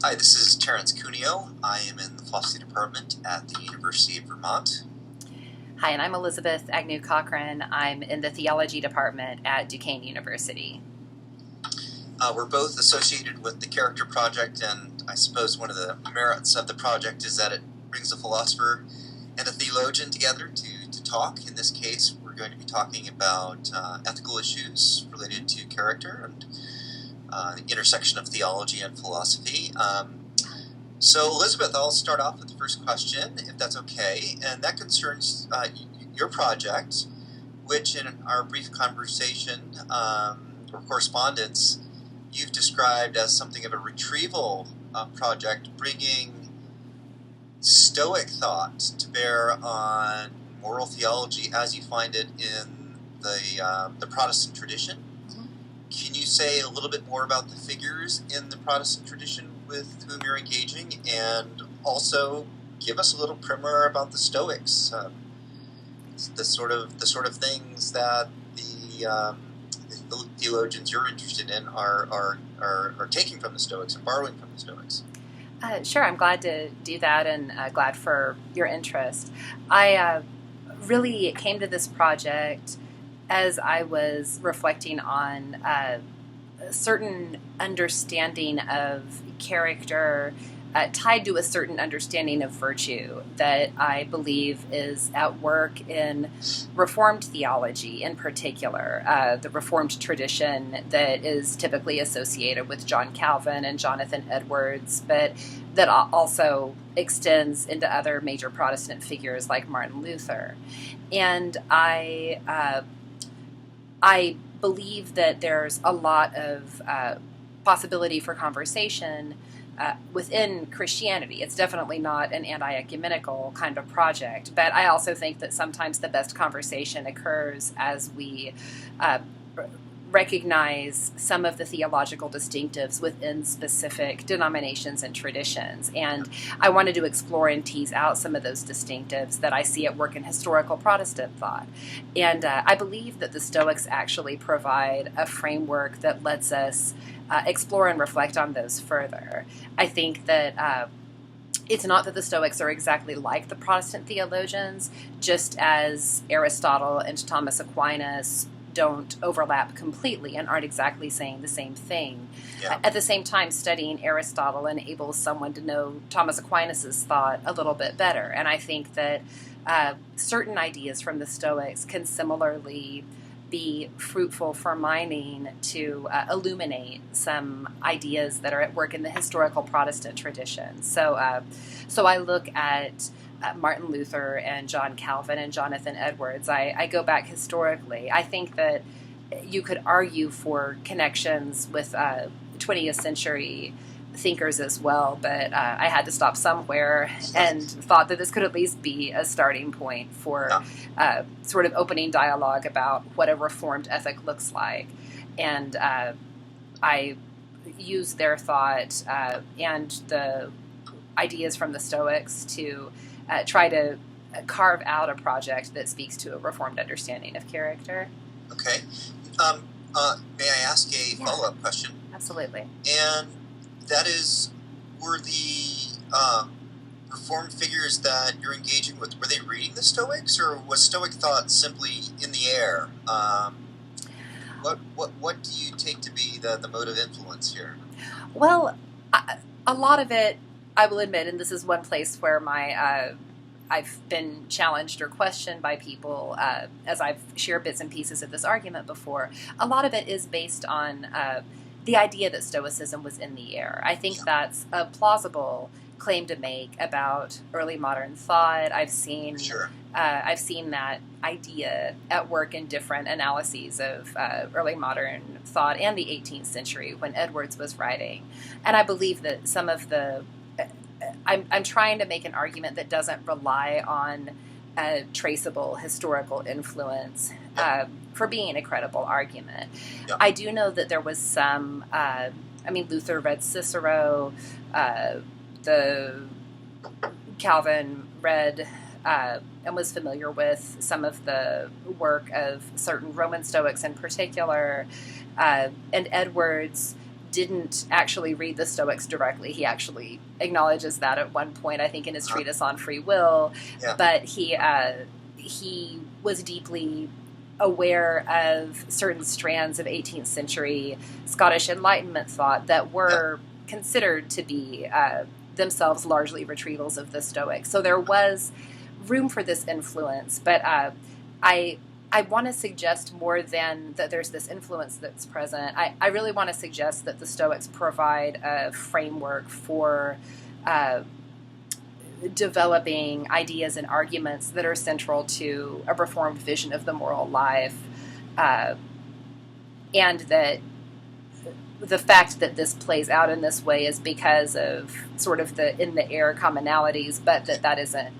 Hi, this is Terence Cuneo. I am in the philosophy department at the University of Vermont. Hi, and I'm Elizabeth Agnew Cochran. I'm in the theology department at Duquesne University. We're both associated with the Character Project, and I suppose one of the merits of the project is that it brings a philosopher and a theologian together to talk. In this case, we're going to be talking about ethical issues related to character and the intersection of theology and philosophy. So, Elizabeth, I'll start off with the first question, if that's okay, and that concerns your project, which in our brief conversation or correspondence, you've described as something of a retrieval project, bringing Stoic thought to bear on moral theology as you find it in the Protestant tradition. Can you say a little bit more about the figures in the Protestant tradition with whom you're engaging, and also give us a little primer about the Stoics, the sort of things that the theologians you're interested in are taking from the Stoics and borrowing from the Stoics? Sure, I'm glad to do that, and glad for your interest. I really came to this project as I was reflecting on a certain understanding of character tied to a certain understanding of virtue that I believe is at work in Reformed theology in particular, the Reformed tradition that is typically associated with John Calvin and Jonathan Edwards, but that also extends into other major Protestant figures like Martin Luther. And I believe that there's a lot of possibility for conversation within Christianity. It's definitely not an anti-ecumenical kind of project, but I also think that sometimes the best conversation occurs as we recognize some of the theological distinctives within specific denominations and traditions. And I wanted to explore and tease out some of those distinctives that I see at work in historical Protestant thought. And I believe that the Stoics actually provide a framework that lets us explore and reflect on those further. I think that it's not that the Stoics are exactly like the Protestant theologians, just as Aristotle and Thomas Aquinas don't overlap completely and aren't exactly saying the same thing. Yeah. At the same time, studying Aristotle enables someone to know Thomas Aquinas' thought a little bit better. And I think that certain ideas from the Stoics can similarly be fruitful for mining to illuminate some ideas that are at work in the historical Protestant tradition. So I look at Martin Luther and John Calvin and Jonathan Edwards. I go back historically. I think that you could argue for connections with 20th century thinkers as well, but I had to stop somewhere and thought that this could at least be a starting point for sort of opening dialogue about what a reformed ethic looks like. And I use their thought and the ideas from the Stoics to try to carve out a project that speaks to a reformed understanding of character. Okay. May I ask a follow-up question? Absolutely. And that is, were the Reformed figures that you're engaging with, were they reading the Stoics, or was Stoic thought simply in the air? What do you take to be the mode of influence here? Well, a lot of it, I will admit, and this is one place where I've been challenged or questioned by people as I've shared bits and pieces of this argument before. A lot of it is based on the idea that Stoicism was in the air. I think that's a plausible claim to make about early modern thought. I've seen that idea at work in different analyses of early modern thought and the 18th century when Edwards was writing. And I believe that some of the I'm trying to make an argument that doesn't rely on a traceable historical influence for being a credible argument. Yeah. I do know that there was some, Luther read Cicero, the Calvin read and was familiar with some of the work of certain Roman Stoics in particular, and Edwards didn't actually read the Stoics directly. He actually acknowledges that at one point, I think, in his treatise on free will. Yeah. But he was deeply aware of certain strands of 18th century Scottish Enlightenment thought that were considered to be themselves largely retrievals of the Stoics. So there was room for this influence, but I want to suggest more than that there's this influence that's present. I really want to suggest that the Stoics provide a framework for developing ideas and arguments that are central to a reformed vision of the moral life, and that the fact that this plays out in this way is because of sort of the in the air commonalities, but that isn't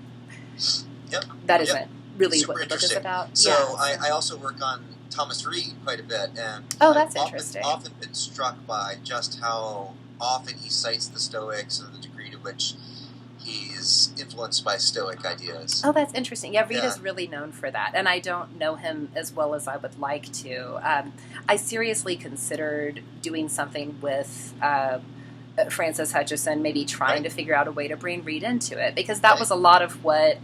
really Super what the book is about. So I also work on Thomas Reid quite a bit, and that's I've interesting. often been struck by just how often he cites the Stoics and the degree to which he's influenced by Stoic ideas. Oh, that's interesting. Yeah, Reid is really known for that, and I don't know him as well as I would like to. I seriously considered doing something with Francis Hutcheson, maybe trying to figure out a way to bring Reid into it, because that was a lot of what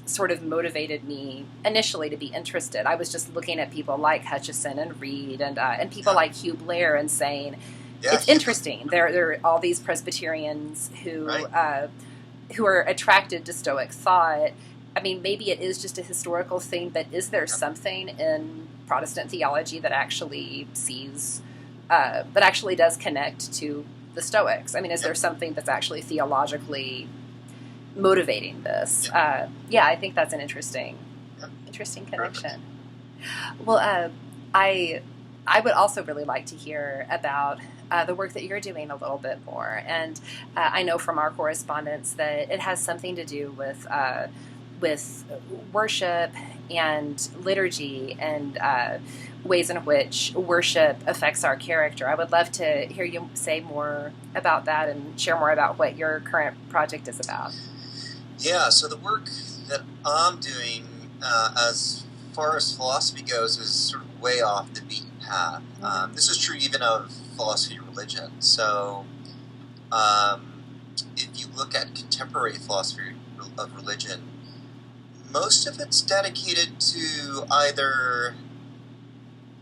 sort of motivated me initially to be interested. I was just looking at people like Hutcheson and Reid and people like Hugh Blair and saying, it's interesting. There are all these Presbyterians who are attracted to Stoic thought. I mean, maybe it is just a historical thing, but is there something in Protestant theology that actually sees, that actually does connect to the Stoics? I mean, is there something that's actually theologically motivating this? I think that's an interesting connection. Well, I would also really like to hear about the work that you're doing a little bit more. And I know from our correspondence that it has something to do with worship and liturgy and ways in which worship affects our character. I would love to hear you say more about that and share more about what your current project is about. Yeah, so the work that I'm doing as far as philosophy goes is sort of way off the beaten path. This is true even of philosophy and religion. So if you look at contemporary philosophy of religion, most of it's dedicated to either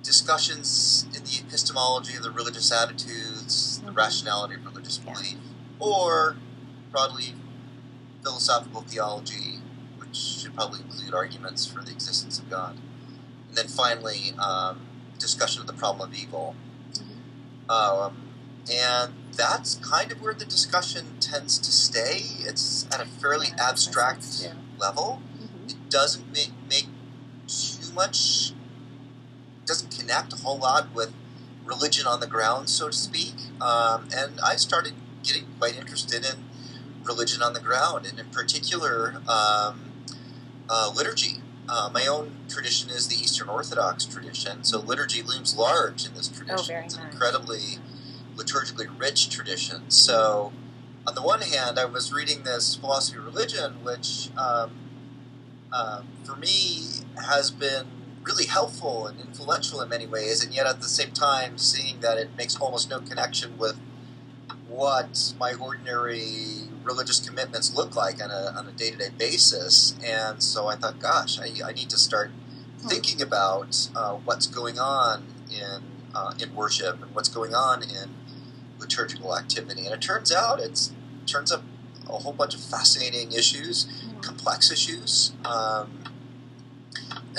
discussions in the epistemology of the religious attitudes, the rationality of religious belief, or broadly philosophical theology, which should probably include arguments for the existence of God. And then finally, discussion of the problem of evil. And that's kind of where the discussion tends to stay. It's at a fairly abstract level. It doesn't make too much, doesn't connect a whole lot with religion on the ground, so to speak. And I started getting quite interested in religion on the ground, and in particular, liturgy. My own tradition is the Eastern Orthodox tradition, so liturgy looms large in this tradition. Oh, very it's an nice. incredibly liturgically rich tradition. So, on the one hand, I was reading this philosophy of religion, which, for me, has been really helpful and influential in many ways, and yet at the same time, seeing that it makes almost no connection with what my ordinary religious commitments look like on a day-to-day basis. And so I thought, gosh, I need to start thinking about what's going on in worship and what's going on in liturgical activity. And it turns up a whole bunch of fascinating issues, complex issues, and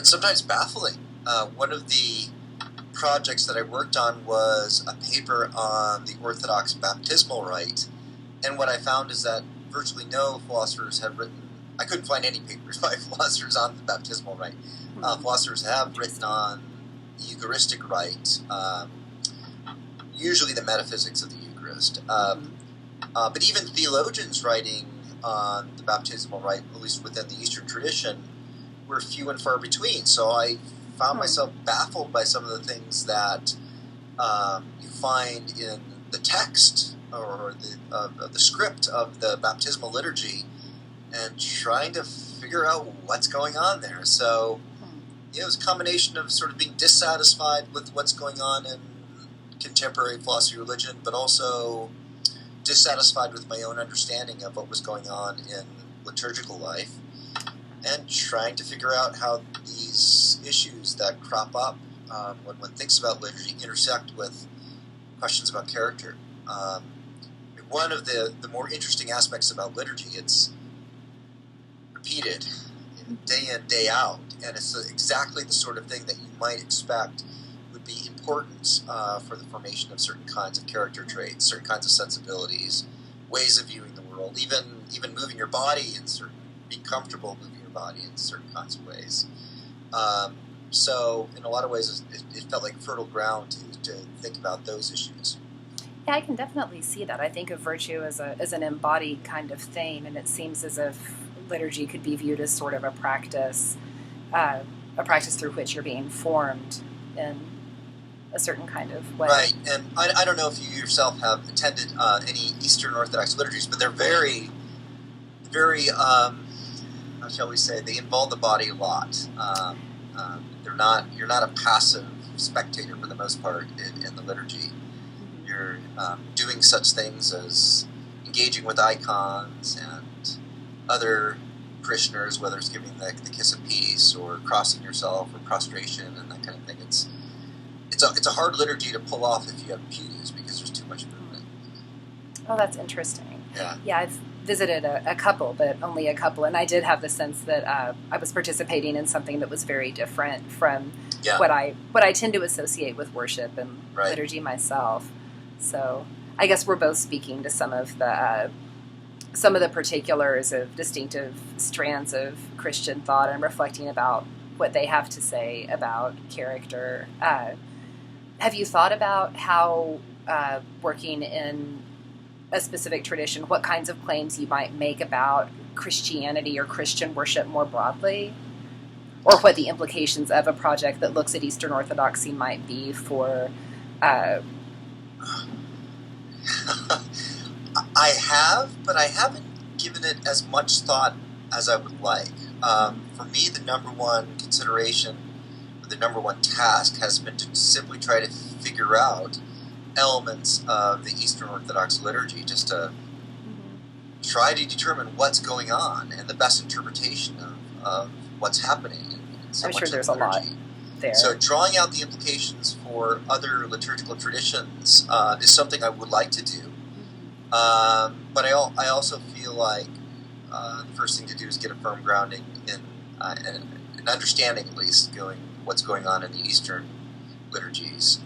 sometimes baffling. One of the projects that I worked on was a paper on the Orthodox baptismal rite, and what I found is that virtually no philosophers have written, I couldn't find any papers by philosophers on the baptismal rite. Philosophers have written on the Eucharistic rite, usually the metaphysics of the Eucharist, but even theologians writing on the baptismal rite, at least within the Eastern tradition, were few and far between. So I found myself baffled by some of the things that you find in the text or the script of the baptismal liturgy, and trying to figure out what's going on there. So it was a combination of sort of being dissatisfied with what's going on in contemporary philosophy of religion, but also dissatisfied with my own understanding of what was going on in liturgical life, and trying to figure out how these issues that crop up when one thinks about liturgy intersect with questions about character. One of the more interesting aspects about liturgy, it's repeated day in, day out, and it's exactly the sort of thing that you might expect would be important for the formation of certain kinds of character traits, certain kinds of sensibilities, ways of viewing the world, even moving your body in certain, being comfortable moving your body in certain kinds of ways. So in a lot of ways, it felt like fertile ground to think about those issues. Yeah, I can definitely see that. I think of virtue as an embodied kind of thing, and it seems as if liturgy could be viewed as sort of a practice through which you're being formed in a certain kind of way. Right, and I don't know if you yourself have attended any Eastern Orthodox liturgies, but they're very, very, how shall we say, they involve the body a lot. You're not a passive spectator for the most part in the liturgy. You're doing such things as engaging with icons and other parishioners, whether it's giving the kiss of peace or crossing yourself or prostration and that kind of thing. It's a hard liturgy to pull off if you have pews because there's too much movement. Oh, that's interesting. Yeah. Yeah, I've visited a couple, but only a couple, and I did have the sense that I was participating in something that was very different from what I tend to associate with worship and liturgy myself. So I guess we're both speaking to some of the particulars of distinctive strands of Christian thought and reflecting about what they have to say about character. Have you thought about how working in a specific tradition, what kinds of claims you might make about Christianity or Christian worship more broadly? Or what the implications of a project that looks at Eastern Orthodoxy might be for... I have, but I haven't given it as much thought as I would like. For me, the number one consideration, the number one task has been to simply try to figure out elements of the Eastern Orthodox liturgy, just to try to determine what's going on and the best interpretation of what's happening in so I'm much sure of there's the a lot liturgy. there. So drawing out the implications for other liturgical traditions is something I would like to do. But I also feel like the first thing to do is get a firm grounding in an understanding, at least, what's going on in the Eastern liturgies.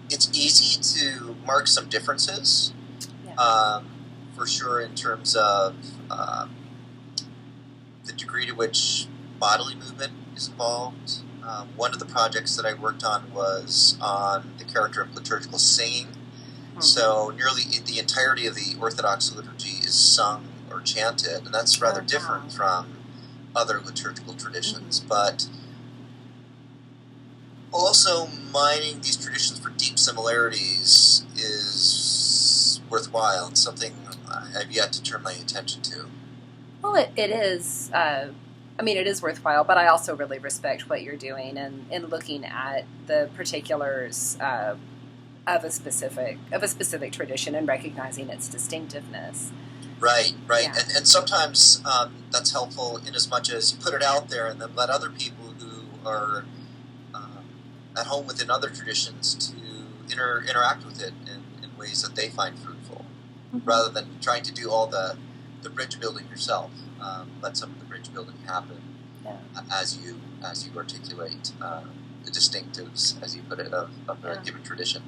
It's easy to mark some differences, for sure, in terms of the degree to which bodily movement is involved. One of the projects that I worked on was on the character of liturgical singing. So nearly the entirety of the Orthodox liturgy is sung or chanted, and that's rather different from other liturgical traditions. But also mining these traditions for deep similarities is worthwhile and something I've yet to turn my attention to. Well, it is. It is worthwhile, but I also really respect what you're doing in looking at the particulars of a specific tradition and recognizing its distinctiveness. Right. Yeah. And sometimes that's helpful in as much as you put it out there and then let other people who are at home within other traditions to interact with it in ways that they find fruitful, rather than trying to do all the bridge building yourself. Let some of the bridge building happen as you articulate the distinctives, as you put it, of a given tradition.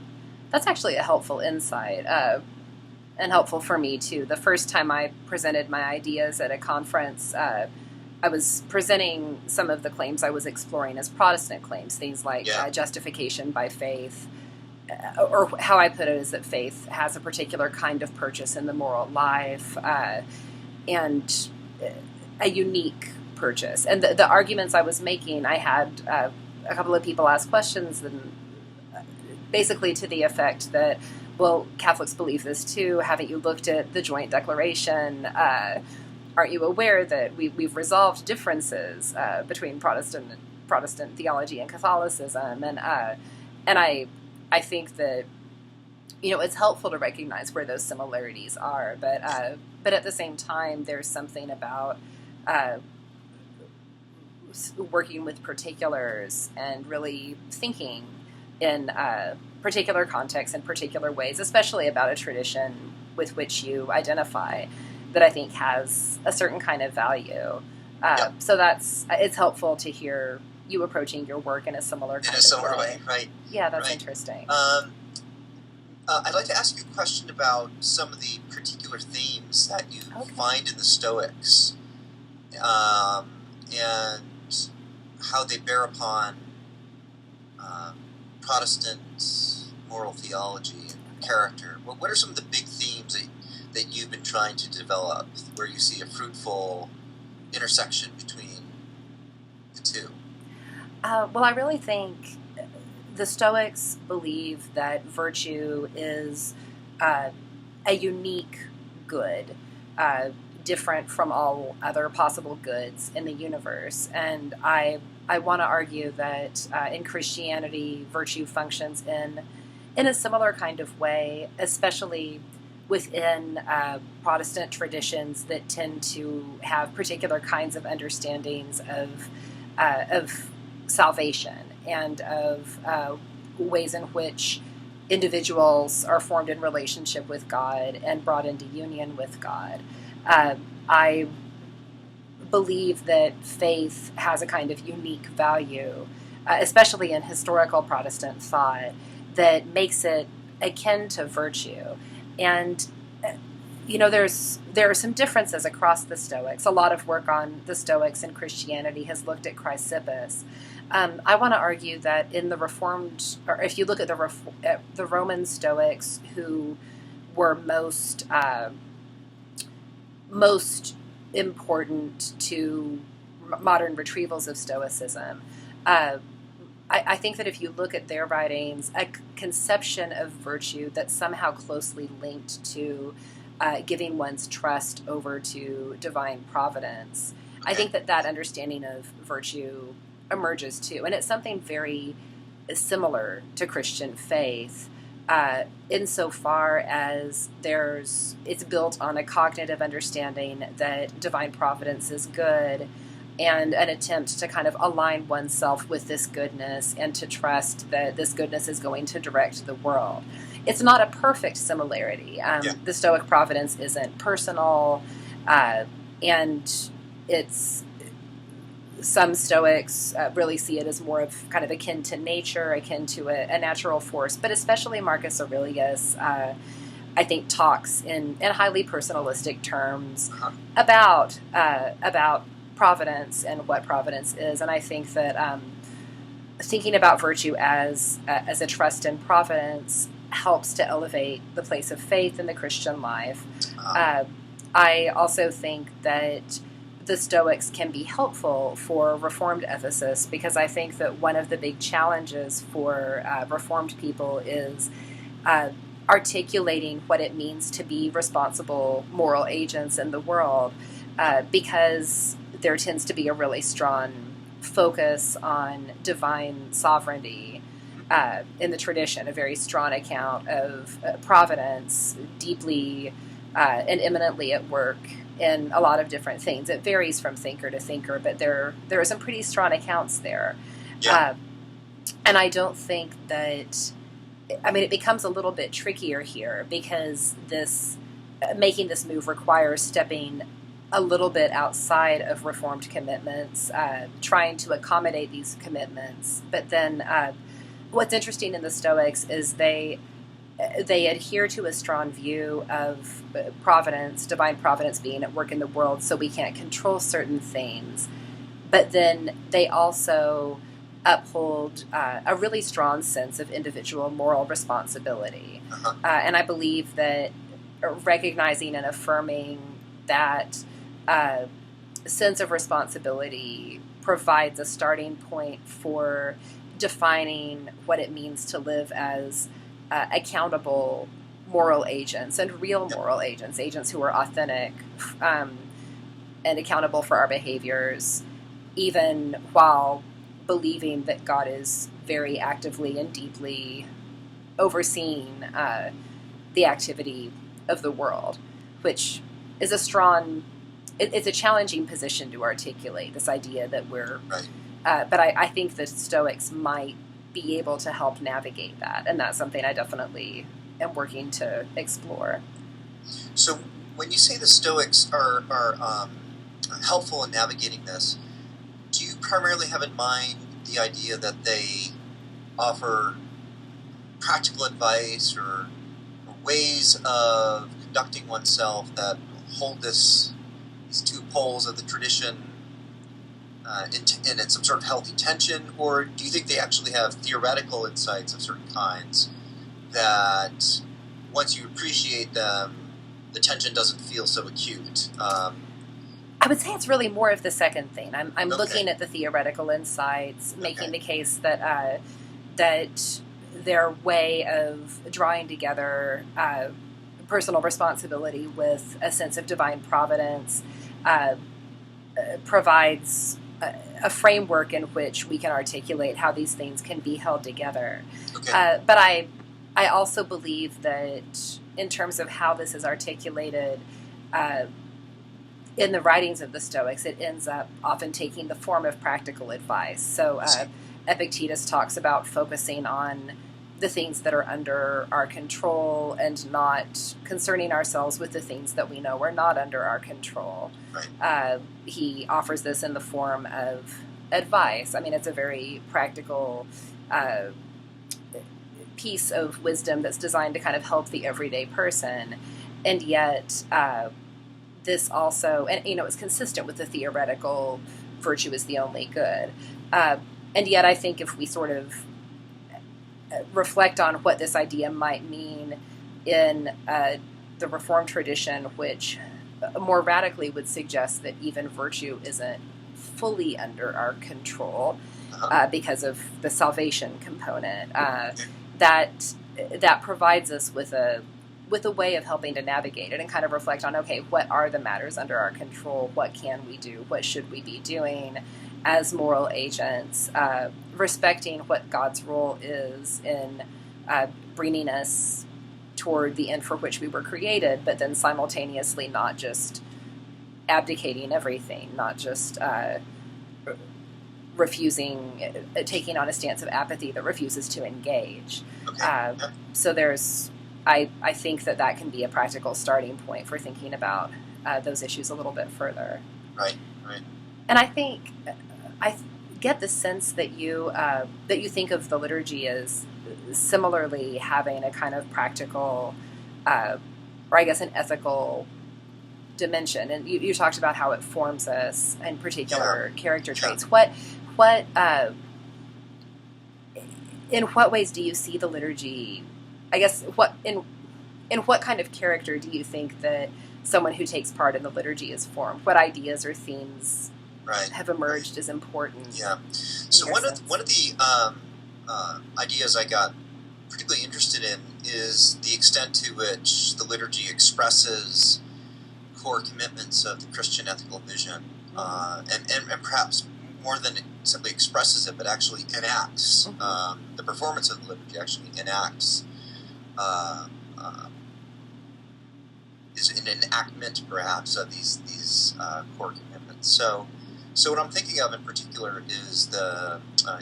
That's actually a helpful insight, and helpful for me too. The first time I presented my ideas at a conference, I was presenting some of the claims I was exploring as Protestant claims, things like justification by faith, or how I put it is that faith has a particular kind of purchase in the moral life, and a unique purchase. And the arguments I was making, I had a couple of people ask questions, and basically to the effect that, well, Catholics believe this too. Haven't you looked at the joint declaration? Aren't you aware that we've resolved differences between Protestant theology and Catholicism? And I I think that, it's helpful to recognize where those similarities are, but at the same time, there's something about uh, working with particulars and really thinking in particular contexts and particular ways, especially about a tradition with which you identify, that I think has a certain kind of value. So it's helpful to hear you approaching your work in a similar kind of way. Right? Yeah, that's right. interesting. I'd like to ask you a question about some of the particular themes that you find in the Stoics, and how they bear upon Protestant moral theology and character. What are some of the big themes that you've been trying to develop, where you see a fruitful intersection between the two? Well, I really think the Stoics believe that virtue is a unique good, different from all other possible goods in the universe. And I want to argue that in Christianity, virtue functions in a similar kind of way, especially within Protestant traditions that tend to have particular kinds of understandings of salvation and of ways in which individuals are formed in relationship with God and brought into union with God. I believe that faith has a kind of unique value, especially in historical Protestant thought, that makes it akin to virtue. And there are some differences across the Stoics. A lot of work on the Stoics in Christianity has looked at Chrysippus. I want to argue that in the Reformed, or if you look at the Roman Stoics, who were most important to modern retrievals of Stoicism, I think that if you look at their writings, a conception of virtue that's somehow closely linked to giving one's trust over to divine providence, I think that understanding of virtue emerges too. And it's something very similar to Christian faith, insofar as it's built on a cognitive understanding that divine providence is good, and an attempt to kind of align oneself with this goodness and to trust that this goodness is going to direct the world. It's not a perfect similarity. The Stoic providence isn't personal, and some Stoics really see it as more of kind of akin to nature, akin to a natural force, but especially Marcus Aurelius, I think, talks in highly personalistic terms about providence and what providence is. And I think that thinking about virtue as a trust in providence helps to elevate the place of faith in the Christian life. I also think that the Stoics can be helpful for Reformed Ephesus, because I think that one of the big challenges for Reformed people is articulating what it means to be responsible moral agents in the world, because there tends to be a really strong focus on divine sovereignty in the tradition, a very strong account of providence deeply and imminently at work in a lot of different things. It varies from thinker to thinker, but there are some pretty strong accounts there. Yeah. And I don't think that, it becomes a little bit trickier here, because making this move requires stepping a little bit outside of Reformed commitments, trying to accommodate these commitments. But then what's interesting in the Stoics is they adhere to a strong view of providence, divine providence being at work in the world, so we can't control certain things. But then they also uphold a really strong sense of individual moral responsibility. And I believe that recognizing and affirming that sense of responsibility provides a starting point for defining what it means to live as accountable moral agents and real moral agents who are authentic and accountable for our behaviors, even while believing that God is very actively and deeply overseeing the activity of the world, which is a strong, it's a challenging position to articulate, this idea that we're, Right. But I think the Stoics might be able to help navigate that, and that's something I definitely am working to explore. So when you say the Stoics are helpful in navigating this, do you primarily have in mind the idea that they offer practical advice or ways of conducting oneself that hold these two poles of the tradition in some sort of healthy tension, or do you think they actually have theoretical insights of certain kinds that once you appreciate them, the tension doesn't feel so acute? I would say it's really more of the second thing. I'm Okay. looking at the theoretical insights, making Okay. the case that that their way of drawing together personal responsibility with a sense of divine providence provides a framework in which we can articulate how these things can be held together. Okay. But I also believe that in terms of how this is articulated in the writings of the Stoics, it ends up often taking the form of practical advice. So Epictetus talks about focusing on the things that are under our control and not concerning ourselves with the things that we know are not under our control. Right. He offers this in the form of advice. I mean, it's a very practical piece of wisdom that's designed to kind of help the everyday person. And yet, this also, and it's consistent with the theoretical virtue is the only good. And yet, I think if we sort of reflect on what this idea might mean in the Reformed tradition, which more radically would suggest that even virtue isn't fully under our control because of the salvation component, that provides us with a way of helping to navigate it and kind of reflect on, okay, what are the matters under our control? What can we do? What should we be doing as moral agents, respecting what God's role is in bringing us toward the end for which we were created, but then simultaneously not just abdicating everything, not just refusing, taking on a stance of apathy that refuses to engage. Okay. So there's, I think that can be a practical starting point for thinking about those issues a little bit further. Right. And I think I get the sense that you think of the liturgy as similarly having a kind of practical, or I guess an ethical dimension. And you talked about how it forms us in particular character traits. What in what ways do you see the liturgy? I guess in what kind of character do you think that someone who takes part in the liturgy is formed? What ideas or themes have emerged as important? Yeah. So one of the ideas I got particularly interested in is the extent to which the liturgy expresses core commitments of the Christian ethical vision, and perhaps more than it simply expresses it, but actually enacts. The performance of the liturgy actually enacts. Is an enactment, perhaps, of these core commitments. So what I'm thinking of in particular is the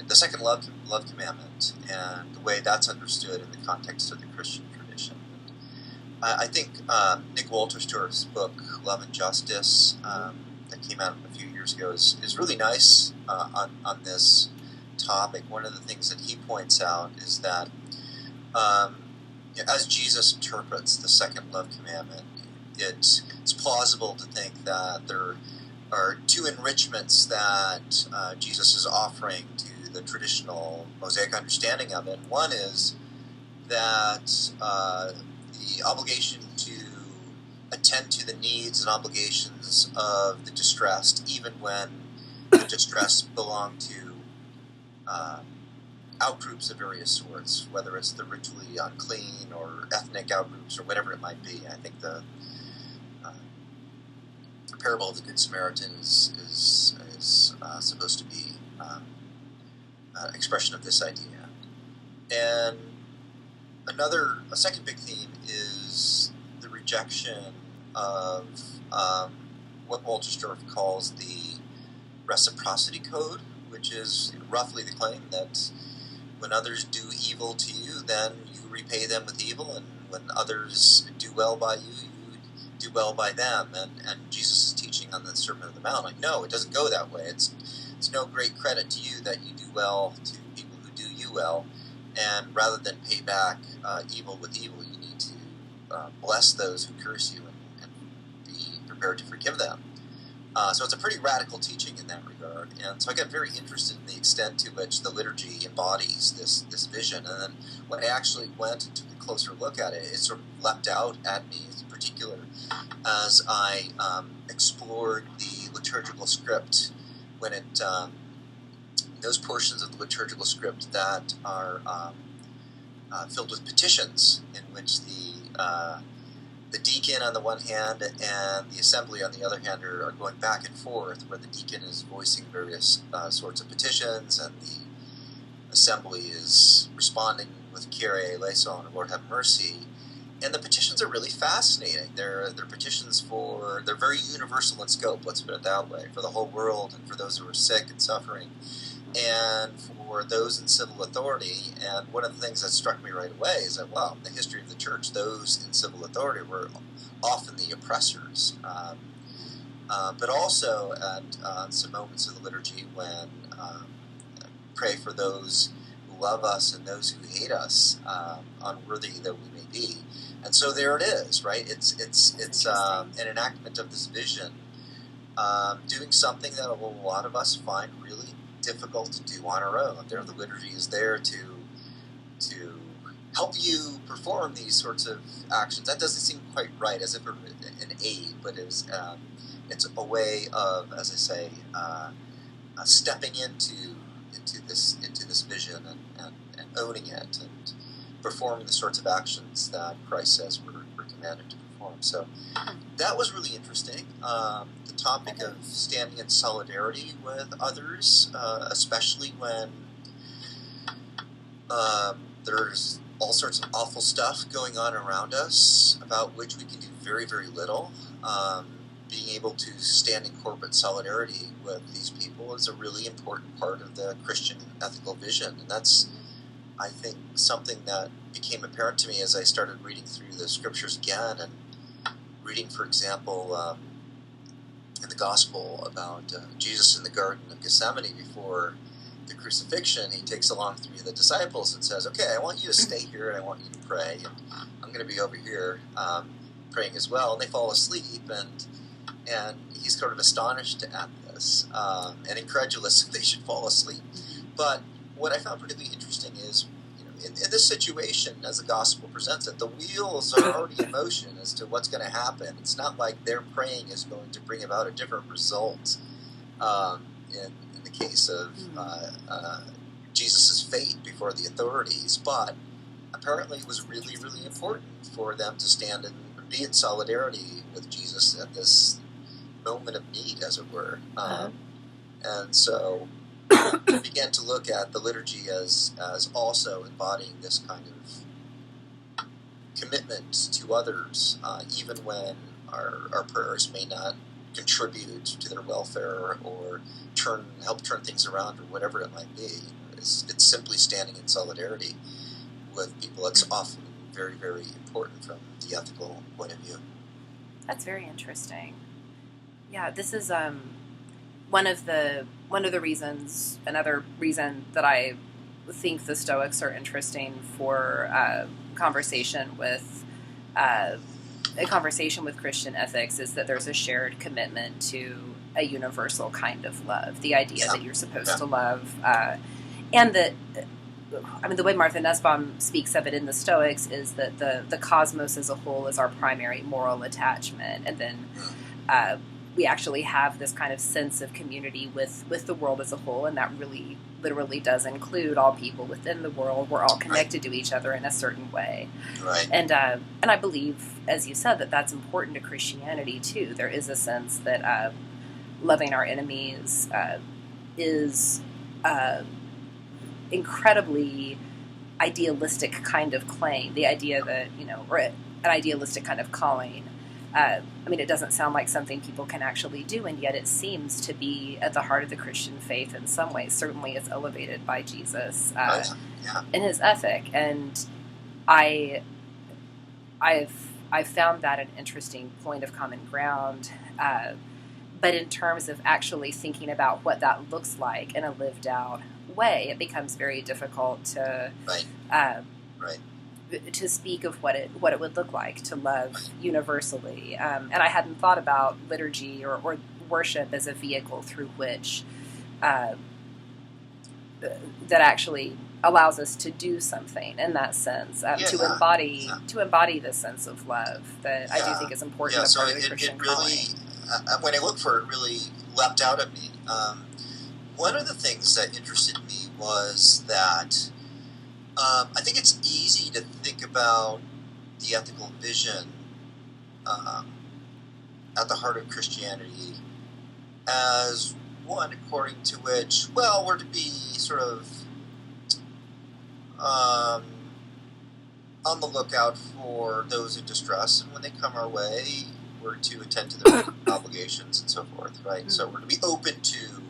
second love commandment and the way that's understood in the context of the Christian tradition. I think Nick Wolterstorff's book Love and Justice that came out a few years ago is really nice on this topic. One of the things that he points out is that as Jesus interprets the second love commandment, it's plausible to think that there are two enrichments that Jesus is offering to the traditional Mosaic understanding of it. One is that the obligation to attend to the needs and obligations of the distressed, even when the distressed belong to outgroups of various sorts, whether it's the ritually unclean or ethnic outgroups or whatever it might be. I think the parable of the Good Samaritan is supposed to be an expression of this idea. And a second big theme is the rejection of what Walter Sturff calls the reciprocity code, which is roughly the claim that when others do evil to you, then you repay them with evil, and when others do well by you, you do well by them. And Jesus' teaching on the Sermon on the Mount, like, no, it doesn't go that way. It's no great credit to you that you do well to people who do you well, and rather than pay back evil with evil, you need to bless those who curse you and be prepared to forgive them. So it's a pretty radical teaching in that regard. And so I got very interested in the extent to which the liturgy embodies this vision. And then when I actually went and took a closer look at it, it sort of leapt out at me in particular as I explored the liturgical script when it those portions of the liturgical script that are filled with petitions, in which the deacon on the one hand and the assembly on the other hand are going back and forth, where the deacon is voicing various sorts of petitions and the assembly is responding with Kyrie eleison, Lord have mercy. And the petitions are really fascinating. They're petitions they're very universal in scope, let's put it that way, for the whole world and for those who are sick and suffering, and for those in civil authority. And one of the things that struck me right away is that, well, in the history of the church, those in civil authority were often the oppressors. But also at some moments of the liturgy when pray for those who love us and those who hate us, unworthy though we may be. And so there it is, right? It's an enactment of this vision, doing something that a lot of us find really difficult to do on our own. The liturgy is there to help you perform these sorts of actions. That doesn't seem quite right, as if it were an aid, but it's a way of, as I say, stepping into this vision and owning it and performing the sorts of actions that Christ says we're commanded to perform. So that was really interesting. The topic of standing in solidarity with others, especially when there's all sorts of awful stuff going on around us about which we can do very, very little. Being able to stand in corporate solidarity with these people is a really important part of the Christian ethical vision. And that's, I think, something that became apparent to me as I started reading through the scriptures again, and reading, for example, in the gospel about Jesus in the Garden of Gethsemane before the crucifixion. He takes along three of the disciples and says, okay, I want you to stay here and I want you to pray, and I'm going to be over here praying as well. And they fall asleep, and he's sort of astonished at this and incredulous that they should fall asleep. But what I found particularly interesting is, in this situation, as the gospel presents it, the wheels are already in motion as to what's going to happen. It's not like their praying is going to bring about a different result in the case of Jesus' fate before the authorities, but apparently it was really, really important for them to stand and be in solidarity with Jesus at this moment of need, as it were. And so began to look at the liturgy as also embodying this kind of commitment to others, even when our prayers may not contribute to their welfare or help turn things around or whatever it might be. It's simply standing in solidarity with people. It's often very, very important from the ethical point of view. That's very interesting. Yeah, this is one of the reasons. Another reason that I think the Stoics are interesting for conversation with Christian ethics is that there's a shared commitment to a universal kind of love. The idea that you're supposed to love, and that, I mean, the way Martha Nussbaum speaks of it in the Stoics is that the cosmos as a whole is our primary moral attachment, and then we actually have this kind of sense of community with the world as a whole, and that really literally does include all people within the world. We're all connected to each other in a certain way. Right. And I believe, as you said, that that's important to Christianity too. There is a sense that loving our enemies is incredibly idealistic kind of claim, the idea that, or an idealistic kind of calling. I mean, it doesn't sound like something people can actually do, and yet it seems to be at the heart of the Christian faith in some ways. Certainly it's elevated by Jesus in his ethic. And I've found that an interesting point of common ground. But in terms of actually thinking about what that looks like in a lived out way, it becomes very difficult to to speak of what it would look like to love universally. And I hadn't thought about liturgy or worship as a vehicle through which that actually allows us to do something in that sense, to embody this sense of love that I do think is important. Yeah, as so part of the Christian calling. When I looked for it, really leapt out at me. One of the things that interested me was that I think it's easy to think about the ethical vision at the heart of Christianity as one according to which, well, we're to be sort of on the lookout for those in distress, and when they come our way, we're to attend to their obligations and so forth, right? Mm-hmm. So we're to be open to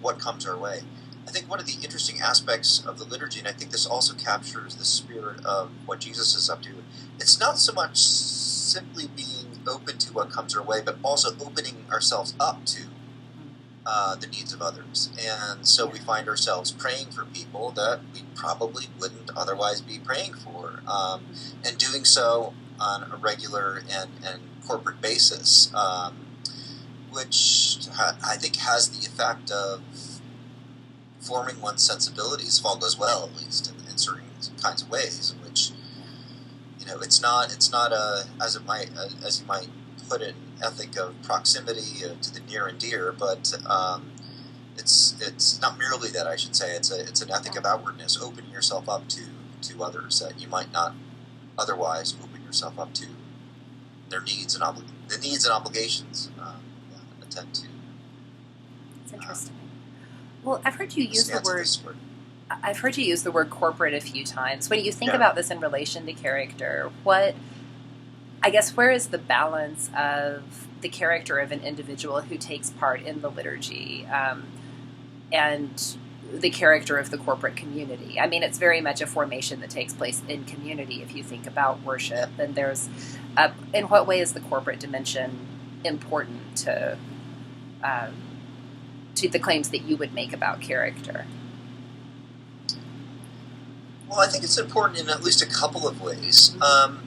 what comes our way. I think one of the interesting aspects of the liturgy, and I think this also captures the spirit of what Jesus is up to, it's not so much simply being open to what comes our way, but also opening ourselves up to the needs of others. And so we find ourselves praying for people that we probably wouldn't otherwise be praying for, and doing so on a regular and corporate basis, which I think has the effect of forming one's sensibilities, if all goes well, at least in certain kinds of ways, in which it's not a as you might put it, an ethic of proximity to the near and dear, but it's not merely that, I should say. It's an ethic of outwardness, opening yourself up to others that you might not otherwise open yourself up to, their needs and obligations attend to. It's interesting. Well, I've heard you use the word. I've heard you use the word corporate a few times. When you think about this in relation to character, where is the balance of the character of an individual who takes part in the liturgy and the character of the corporate community? I mean, it's very much a formation that takes place in community if you think about worship. And there's, in what way is the corporate dimension important to the claims that you would make about character? Well, I think it's important in at least a couple of ways. I've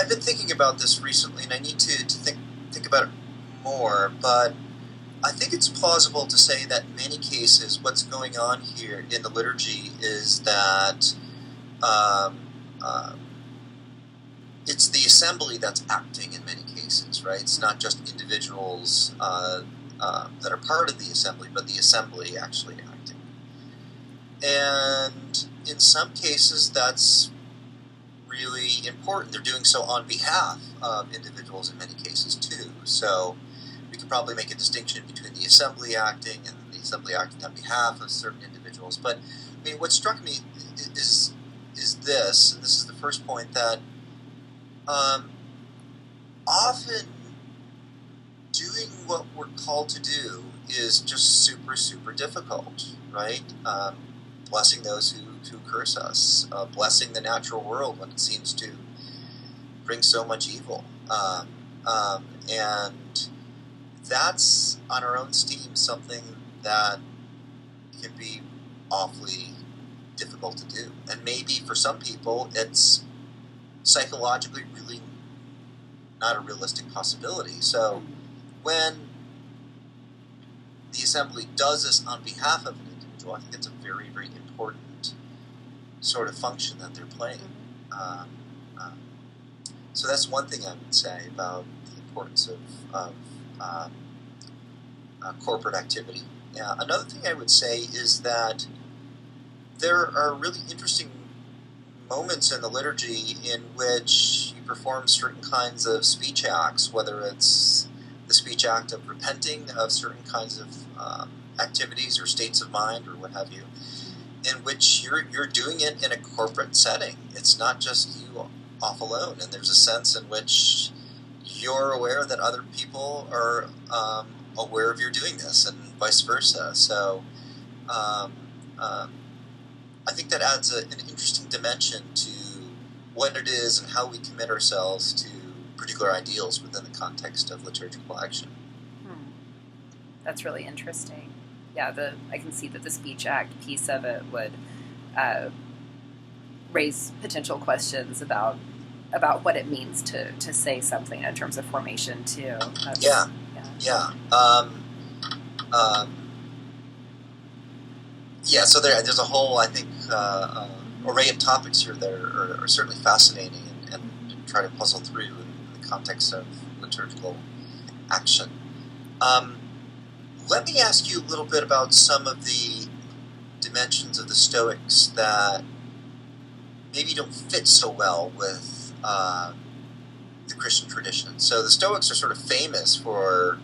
been thinking about this recently, and I need to think about it more, but I think it's plausible to say that in many cases what's going on here in the liturgy is that it's the assembly that's acting in many cases, right? It's not just individuals that are part of the assembly, but the assembly actually acting. And in some cases, that's really important. They're doing so on behalf of individuals in many cases, too. So we could probably make a distinction between the assembly acting and the assembly acting on behalf of certain individuals. But, I mean, what struck me is this, and this is the first point, that often doing what we're called to do is just super, super difficult, right? Blessing those who curse us, blessing the natural world when it seems to bring so much evil. And that's, on our own steam, something that can be awfully difficult to do. And maybe for some people, it's psychologically really not a realistic possibility. So when the assembly does this on behalf of an individual, I think it's a very, very important sort of function that they're playing. So that's one thing I would say about the importance of corporate activity. Another thing I would say is that there are really interesting moments in the liturgy in which you perform certain kinds of speech acts, whether it's the speech act of repenting of certain kinds of activities or states of mind or what have you. in which you're doing it in a corporate setting. It's not just you off alone, and there's a sense in which you're aware that other people are aware of you're doing this, and vice versa. So I think that adds an interesting dimension to what it is and how we commit ourselves to particular ideals within the context of liturgical action. That's really interesting. Yeah, I can see that the speech act piece of it would raise potential questions about what it means to say something in terms of formation too. So there's a whole, I think, array of topics here that are certainly fascinating and try to puzzle through in the context of liturgical action. Let me ask you a little bit about some of the dimensions of the Stoics that maybe don't fit so well with the Christian tradition. So the Stoics are sort of famous for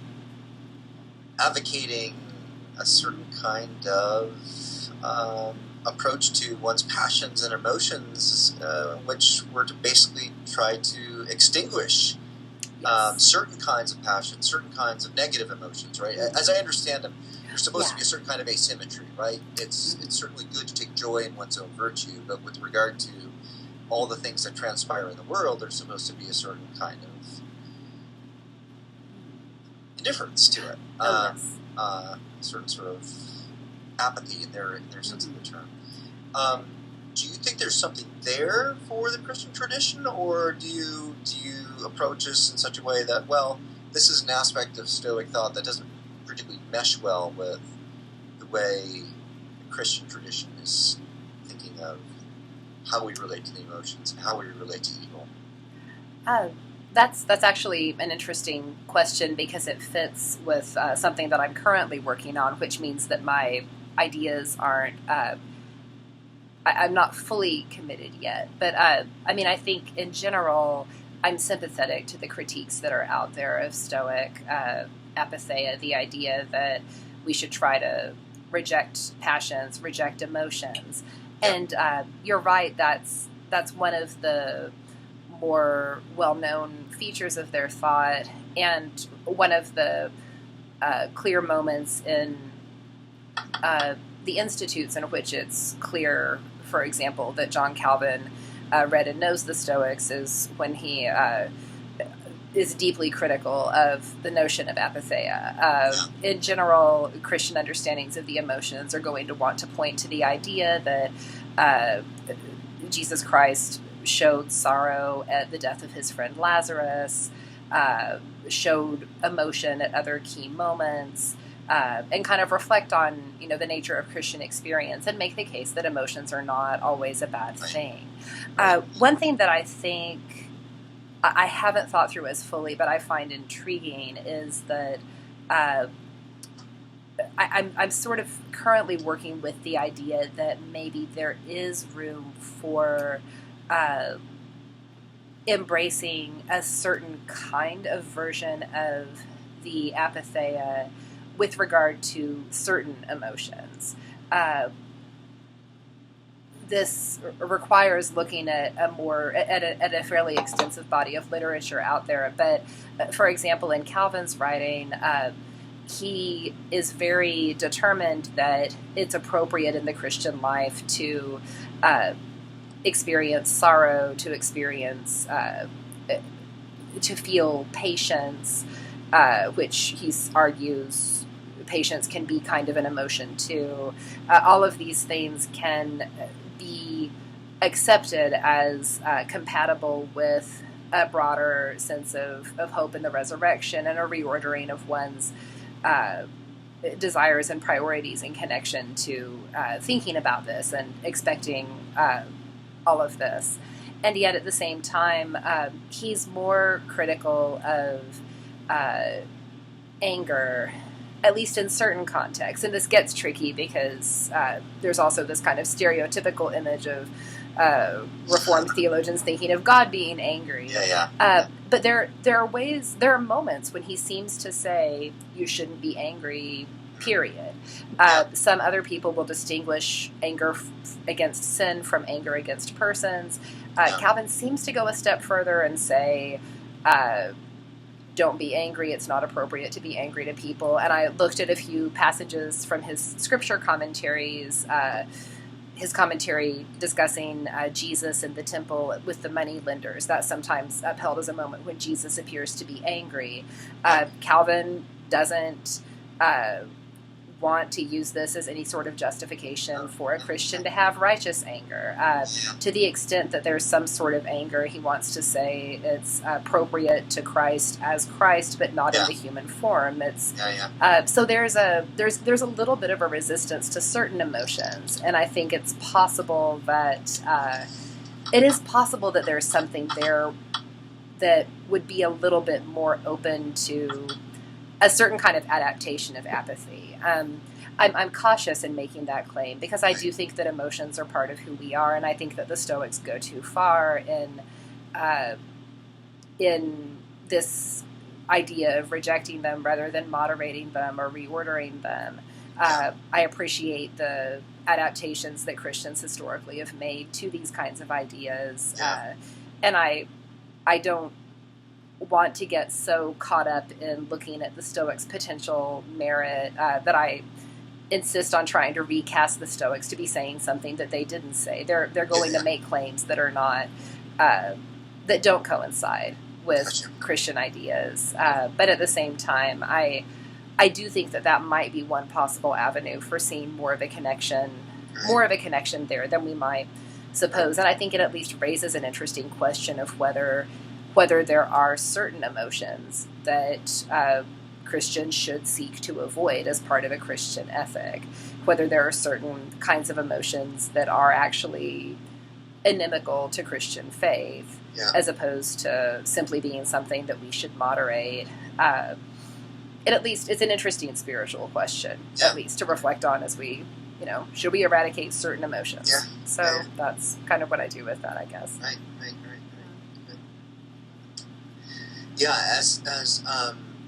advocating a certain kind of approach to one's passions and emotions, which were to basically try to extinguish certain kinds of passions, certain kinds of negative emotions, right? As I understand them, there's supposed to be a certain kind of asymmetry, right? It's certainly good to take joy in one's own virtue, but with regard to all the things that transpire in the world, there's supposed to be a certain kind of indifference to it. Certain sort of apathy in their sense of the term. Do you think there's something there for the Christian tradition, or do you approach this in such a way that, well, this is an aspect of Stoic thought that doesn't particularly mesh well with the way the Christian tradition is thinking of how we relate to the emotions and how we relate to evil? That's actually an interesting question because it fits with something that I'm currently working on, which means that my ideas aren't. I'm not fully committed yet, but I think in general, I'm sympathetic to the critiques that are out there of Stoic apatheia, the idea that we should try to reject passions, reject emotions, and you're right. That's one of the more well-known features of their thought, and one of the clear moments in the institutes in which it's clear, for example, that John Calvin read and knows the Stoics is when he is deeply critical of the notion of apatheia. In general, Christian understandings of the emotions are going to want to point to the idea that Jesus Christ showed sorrow at the death of his friend Lazarus, showed emotion at other key moments, and kind of reflect on, the nature of Christian experience and make the case that emotions are not always a bad thing. One thing that I think I haven't thought through as fully, but I find intriguing is that I'm sort of currently working with the idea that maybe there is room for embracing a certain kind of version of the apatheia with regard to certain emotions. This requires looking at a fairly extensive body of literature out there. But for example, in Calvin's writing, he is very determined that it's appropriate in the Christian life to experience sorrow, to experience, to feel patience, which he argues patience can be kind of an emotion too. All of these things can be accepted as compatible with a broader sense of hope in the resurrection and a reordering of one's desires and priorities in connection to thinking about this and expecting all of this. And yet at the same time, he's more critical of anger, at least in certain contexts. And this gets tricky because there's also this kind of stereotypical image of Reformed theologians thinking of God being angry. But there are moments when he seems to say you shouldn't be angry period. Some other people will distinguish anger against sin from anger against persons. Calvin seems to go a step further and say, don't be angry. It's not appropriate to be angry to people. And I looked at a few passages from his scripture commentaries, his commentary discussing Jesus in the temple with the money lenders. That's sometimes upheld as a moment when Jesus appears to be angry. Calvin doesn't want to use this as any sort of justification for a Christian to have righteous anger. To the extent that there's some sort of anger, he wants to say it's appropriate to Christ as Christ, but not in the human form. It's so there's a little bit of a resistance to certain emotions, and I think it's possible that there's something there that would be a little bit more open to a certain kind of adaptation of apathy. I'm cautious in making that claim because I do think that emotions are part of who we are, and I think that the Stoics go too far in this idea of rejecting them rather than moderating them or reordering them. I appreciate the adaptations that Christians historically have made to these kinds of ideas, and I don't want to get so caught up in looking at the Stoics' potential merit that I insist on trying to recast the Stoics to be saying something that they didn't say. They're going to make claims that are not that don't coincide with Christian ideas, but at the same time, I do think that might be one possible avenue for seeing more of a connection there than we might suppose. And I think it at least raises an interesting question of whether there are certain emotions that Christians should seek to avoid as part of a Christian ethic, whether there are certain kinds of emotions that are actually inimical to Christian faith, as opposed to simply being something that we should moderate. And at least it's an interesting spiritual question, at least to reflect on as we, should we eradicate certain emotions? So that's kind of what I do with that, I guess. Right. Yeah, as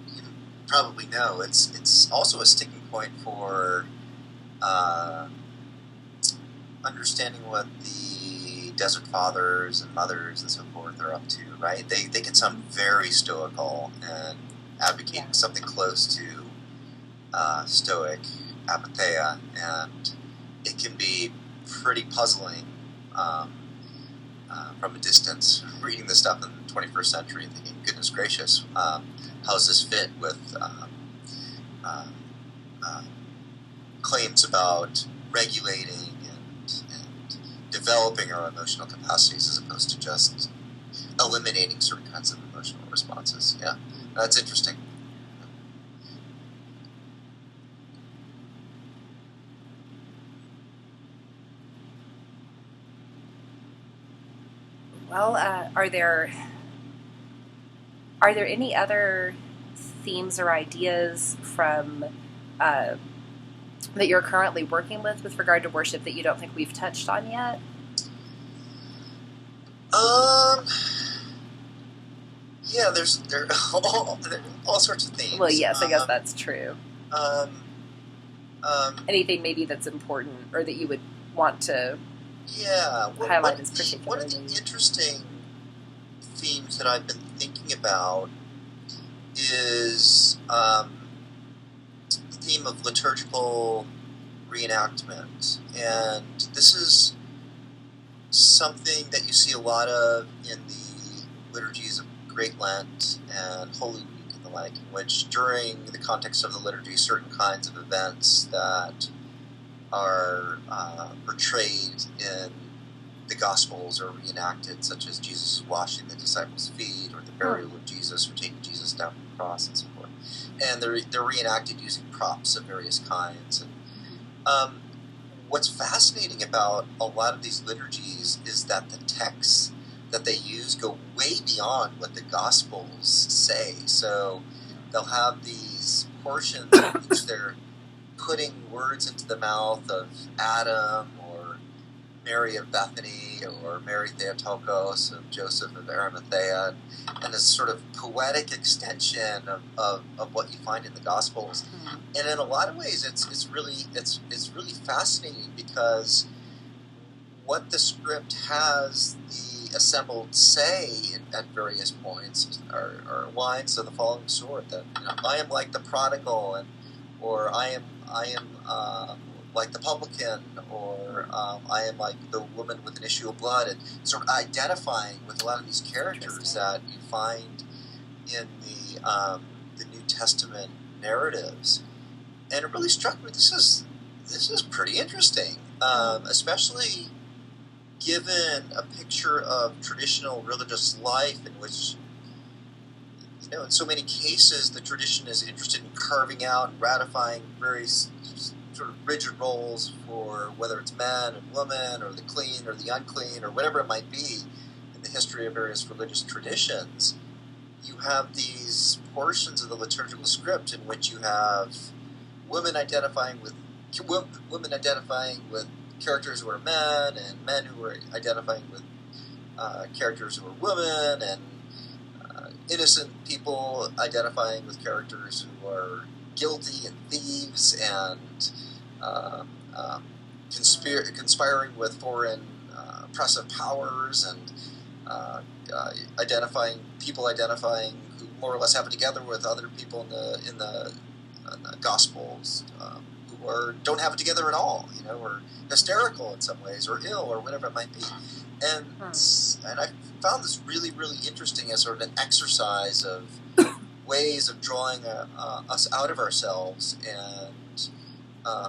you probably know, it's also a sticking point for understanding what the Desert Fathers and Mothers and so forth are up to, right? They can sound very stoical and advocating something close to stoic apatheia, and it can be pretty puzzling from a distance, reading this stuff in the 21st century and thinking, goodness gracious, how does this fit with claims about regulating and developing our emotional capacities as opposed to just eliminating certain kinds of emotional responses. Yeah, that's interesting. Well, are there any other themes or ideas from that you're currently working with regard to worship that you don't think we've touched on yet? Yeah, there are all sorts of themes. Well, yes, I guess that's true. Anything maybe that's important or that you would want to highlight as particularly. One of the interesting themes that I've been thinking about is the theme of liturgical reenactment, and this is something that you see a lot of in the liturgies of Great Lent and Holy Week and the like, in which during the context of the liturgy, certain kinds of events that are portrayed in the Gospels are reenacted, such as Jesus washing the disciples' feet, or the burial of Jesus, or taking Jesus down from the cross, and so forth. And they're reenacted using props of various kinds. And what's fascinating about a lot of these liturgies is that the texts that they use go way beyond what the Gospels say. So they'll have these portions in which they're putting words into the mouth of Adam, or Mary of Bethany or Mary Theotokos of Joseph of Arimathea, and this sort of poetic extension of what you find in the Gospels. Mm-hmm. And in a lot of ways, it's really fascinating, because what the script has the assembled say at various points are lines of the following sort: that, I am like the prodigal, or I am like the publican, or I am like the woman with an issue of blood, and sort of identifying with a lot of these characters that you find in the New Testament narratives. And it really struck me, this is pretty interesting, especially given a picture of traditional religious life in which, in so many cases, the tradition is interested in carving out and ratifying very sort of rigid roles for whether it's man and woman, or the clean or the unclean, or whatever it might be in the history of various religious traditions. You have these portions of the liturgical script in which you have women identifying with characters who are men, and men who are identifying with characters who are women, and innocent people identifying with characters who are guilty and thieves, and conspiring with foreign oppressive powers, and identifying who more or less have it together with other people in the Gospels who don't have it together at all, or hysterical in some ways, or ill, or whatever it might be. And I found this really, really interesting as sort of an exercise of ways of drawing us out of ourselves, and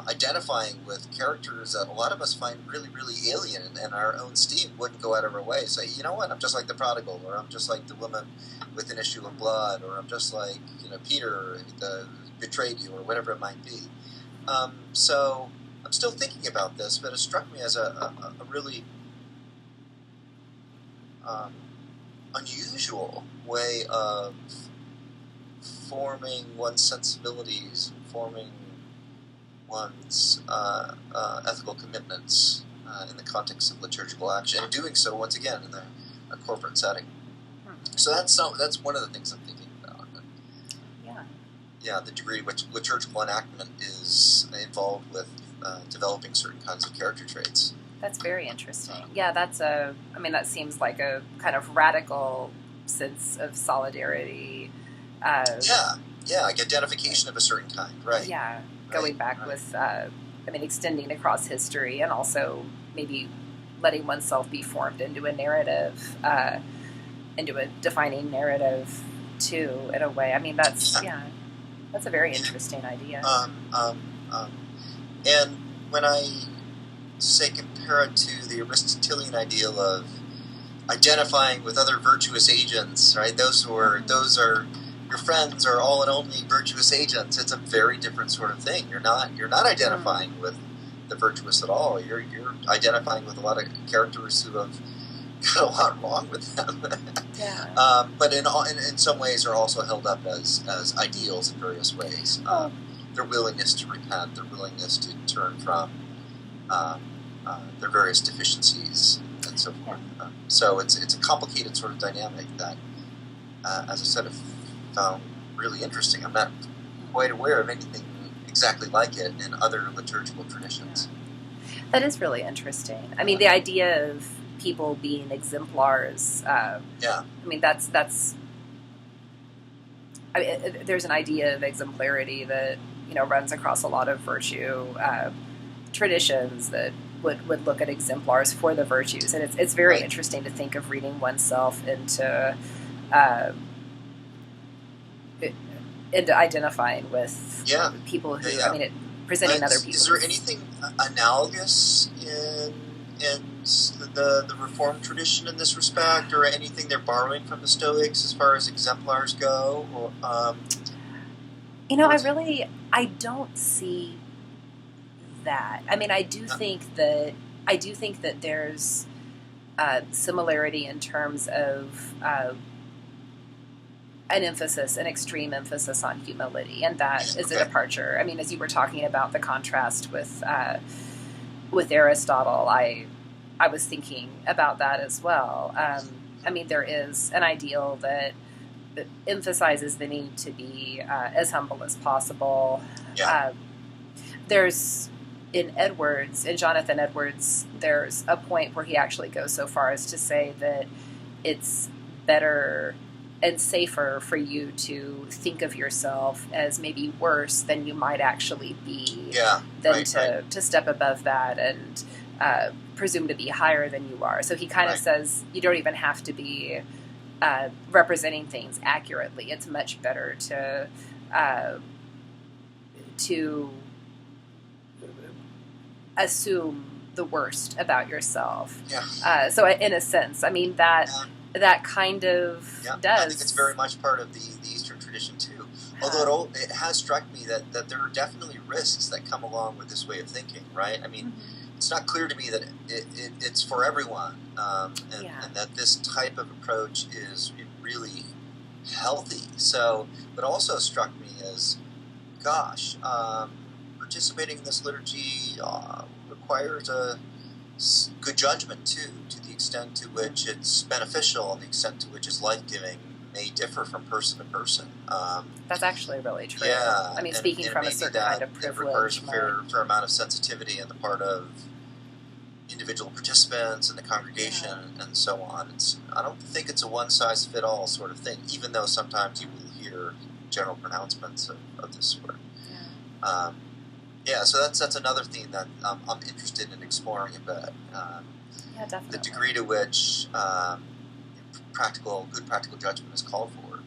identifying with characters that a lot of us find really, really alien, and our own steam wouldn't go out of our way. Say, you know what, I'm just like the prodigal, or I'm just like the woman with an issue of blood, or I'm just like Peter that betrayed you, or whatever it might be. So I'm still thinking about this, but it struck me as a really unusual way of forming one's sensibilities, forming one's ethical commitments in the context of liturgical action, and doing so once again in a corporate setting. So that's one of the things I'm thinking about. Yeah, the degree which liturgical enactment is involved with developing certain kinds of character traits. That's very interesting. Yeah, that seems like a kind of radical sense of solidarity. Like identification of a certain kind, right? Yeah, going back with, extending across history, and also maybe letting oneself be formed into a narrative, into a defining narrative, too, in a way. That's a very interesting idea. And when I say compare it to the Aristotelian ideal of identifying with other virtuous agents, right? Those are your friends are all and only virtuous agents. It's a very different sort of thing. You're not identifying with the virtuous at all. You're identifying with a lot of characters who have got a lot wrong with them. Yeah. But in some ways are also held up as ideals in various ways. Their willingness to repent, their willingness to turn from their various deficiencies, and so forth. So it's a complicated sort of dynamic that, as I said, I've found really interesting. I'm not quite aware of anything exactly like it in other liturgical traditions. That is really interesting. The idea of people being exemplars. There's an idea of exemplarity that runs across a lot of virtue traditions that would look at exemplars for the virtues, and it's very interesting to think of reading oneself into identifying with people who presenting other people. Is there anything analogous in the Reformed tradition in this respect, or anything they're borrowing from the Stoics as far as exemplars go? Or, I don't see that. I do think that there's similarity in terms of an extreme emphasis on humility, and that is a departure. As you were talking about the contrast with Aristotle, I was thinking about that as well. I mean, there is an ideal that emphasizes the need to be as humble as possible. Yeah. There's in Jonathan Edwards, there's a point where he actually goes so far as to say that it's better and safer for you to think of yourself as maybe worse than you might actually be, than to step above that and presume to be higher than you are. So he kind of says you don't even have to be representing things accurately. It's much better to assume the worst about yourself. Yeah. So in a sense, I mean, that kind of does. I think it's very much part of the Eastern tradition too. Although it has struck me that there are definitely risks that come along with this way of thinking, right? I mean, it's not clear to me that it's for everyone, and that this type of approach is really healthy. So, but also struck me as, gosh, participating in this liturgy requires a good judgment too, to the extent to which it's beneficial and the extent to which it's life-giving may differ from person to person. That's actually really true. Yeah, I mean, speaking from a certain kind of privilege, it requires a fair amount of sensitivity on the part of individual participants and the congregation and so on. I don't think it's a one-size-fit-all sort of thing, even though sometimes you will hear general pronouncements of this sort. So that's another theme that I'm interested in exploring a bit. Definitely. The degree to which good practical judgment is called for.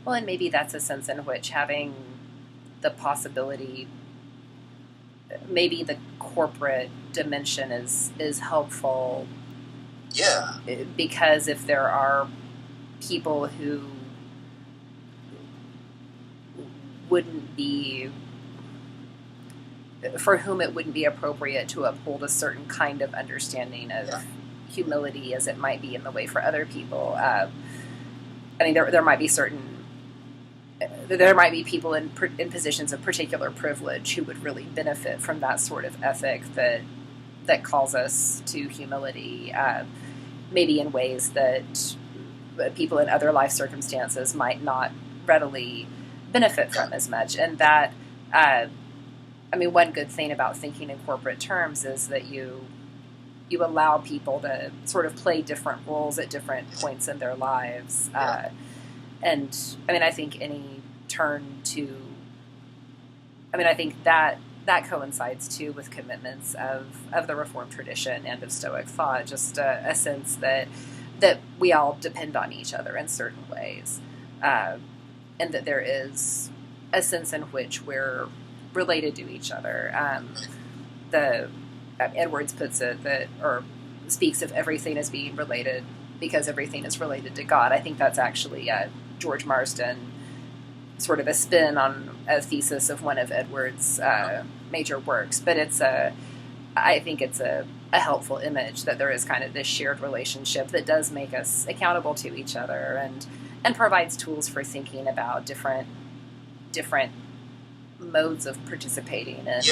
Well, and maybe that's a sense in which having the possibility, maybe the corporate dimension is helpful. Yeah. Because if there are people who for whom it wouldn't be appropriate to uphold a certain kind of understanding of humility as it might be in the way for other people. I mean, there might be people in positions of particular privilege who would really benefit from that sort of ethic that calls us to humility, maybe in ways that people in other life circumstances might not readily benefit from as much. And that, I mean, one good thing about thinking in corporate terms is that you allow people to sort of play different roles at different points in their lives. And I mean, I think any turn to, I think that coincides too with commitments of the Reformed tradition and of Stoic thought, just a sense that we all depend on each other in certain ways. And that there is a sense in which we're related to each other. Edwards puts it or speaks of everything as being related because everything is related to God. I think that's actually George Marsden, sort of a spin on a thesis of one of Edwards' major works. But I think it's a helpful image that there is kind of this shared relationship that does make us accountable to each other and provides tools for thinking about different modes of participating in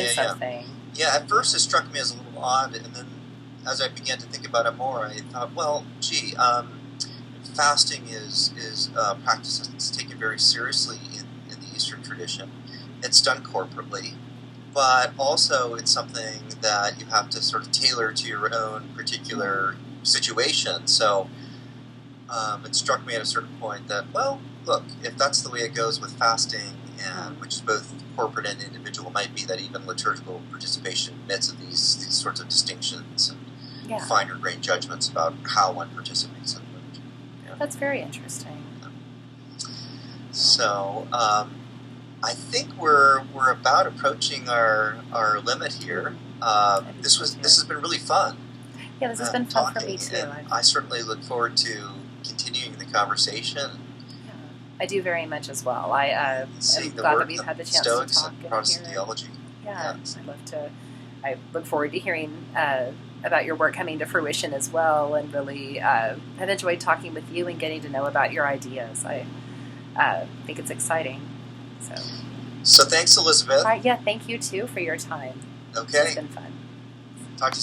something. Yeah, at first it struck me as a little odd, and then as I began to think about it more, I thought, well, fasting is a practice that's taken very seriously in the Eastern tradition. It's done corporately, but also it's something that you have to sort of tailor to your own particular situation. So it struck me at a certain point that, well, look, if that's the way it goes with fasting, and which is both corporate and individual, might be that even liturgical participation admits of these sorts of distinctions and finer-grained judgments about how one participates in liturgy. That's very interesting. So I think we're about approaching our limit here. This has been really fun. Yeah, this has been fun for me too. I certainly look forward to continuing the conversation. I do very much as well. I'm glad that we've had the chance Stoics to talk and Protestant theology. I look forward to hearing about your work coming to fruition as well, and really have enjoyed talking with you and getting to know about your ideas. I think it's exciting. So thanks, Elizabeth. All right, thank you too for your time. Okay. It's been fun. Talk to you.